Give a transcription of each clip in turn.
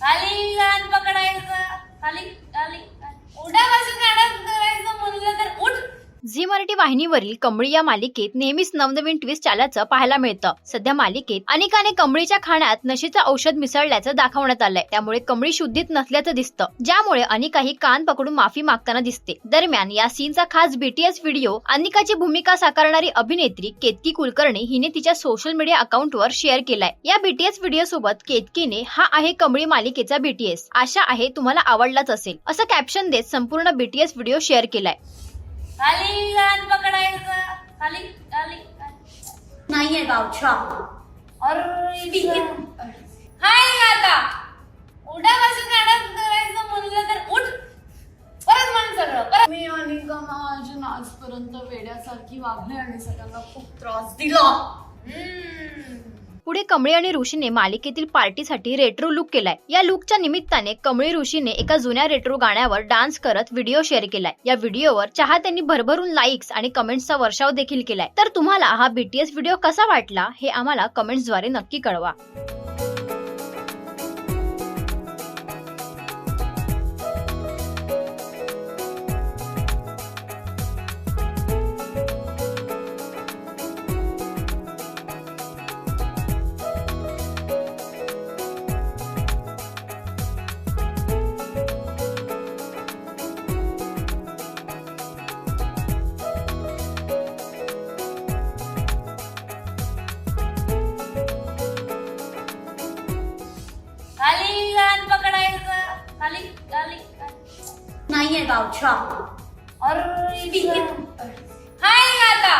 खाली कान पकडायचं, खाली खाली उठापासून काढत करायचं म्हणलं तर उठ. झी मराठी वाहिनीवरील कमळी या मालिकेत नेहमीच नवनवीन ट्विस्ट आल्याचं पाहायला मिळतं. सध्या मालिकेत अनेकाने कमळीच्या खाण्यात नशेचं औषध मिसळल्याचं दाखवण्यात आलंय. त्यामुळे कमळी शुद्धीत नसल्याचं दिसतं, ज्यामुळे अनिकाही कान पकडून माफी मागताना दिसते. दरम्यान या सीनचा खास बीटीएस व्हिडिओ अनिकाची भूमिका साकारणारी अभिनेत्री केतकी कुलकर्णी हिने तिच्या सोशल मीडिया अकाउंटवर शेअर केलाय. या बीटीएस व्हिडिओ सोबत केतकीने हा आहे कमळी मालिकेचा बीटीएस, आशा आहे तुम्हाला आवडलाच असेल असं कॅप्शन देत संपूर्ण बीटीएस व्हिडिओ शेअर केलाय. खाली कान पकडायचं, खाली खाली नाहीये गावच्या. अरे हाय आता उठापासून काढत करायचं म्हणलं तर उठ. परत म्हण सगळं परत. मी अनिका महाजन आजपर्यंत वेड्यासारखी वागले आणि सगळ्यांना खूप त्रास दिला. पुढे कमळी आणि ऋषीने मालिकेतील पार्टीसाठी रेट्रो लुक केलाय. या लुकच्या निमित्ताने कमळी ऋषीने एका जुन्या रेट्रो गाण्यावर डान्स करत व्हिडिओ शेअर केलाय. या व्हिडिओवर चाहत्यांनी भरभरून लाईक्स आणि कमेंट्सचा वर्षाव देखील केलाय. तर तुम्हाला हा बीटीएस व्हिडिओ कसा वाटला हे आम्हाला कमेंट्सद्वारे नक्की कळवा. खाली कान पकडायचं, खाली खाली नाहीये गावच्या. अरे हाय आता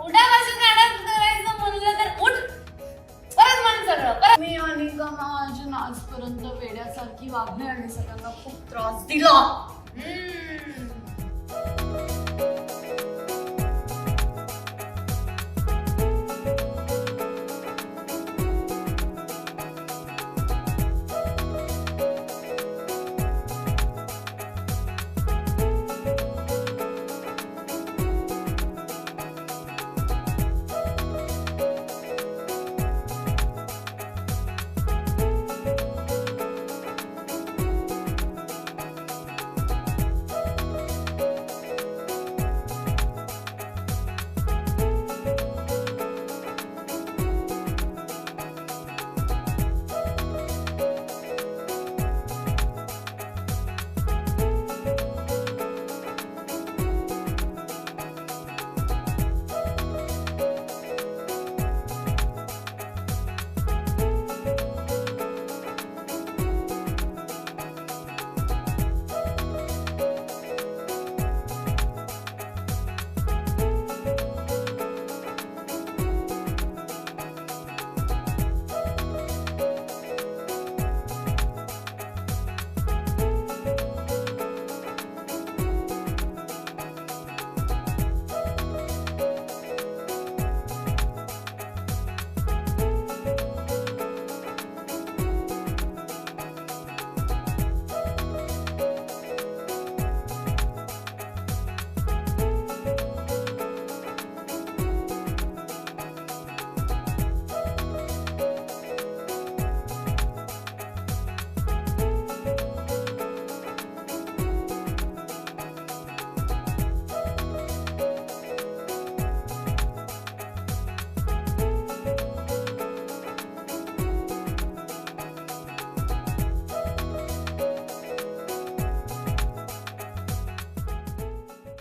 उठापासून काढत करायचं म्हणलं तर उठ. परत म्हण सगळं परत. मी अनिका महाजन आजपर्यंत वेड्यासारखी वागले आणि सगळ्यांना खूप त्रास दिला.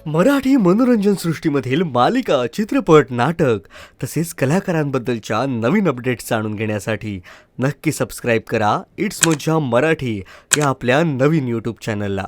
मराठी मनोरंजन सृष्टीमधील मालिका, चित्रपट, नाटक तसेच कलाकारांबद्दलच्या नवीन अपडेट्स जाणून घेण्यासाठी नक्की सबस्क्राईब करा इट्स मज्जा मराठी या आपल्या नवीन यूट्यूब चॅनलला.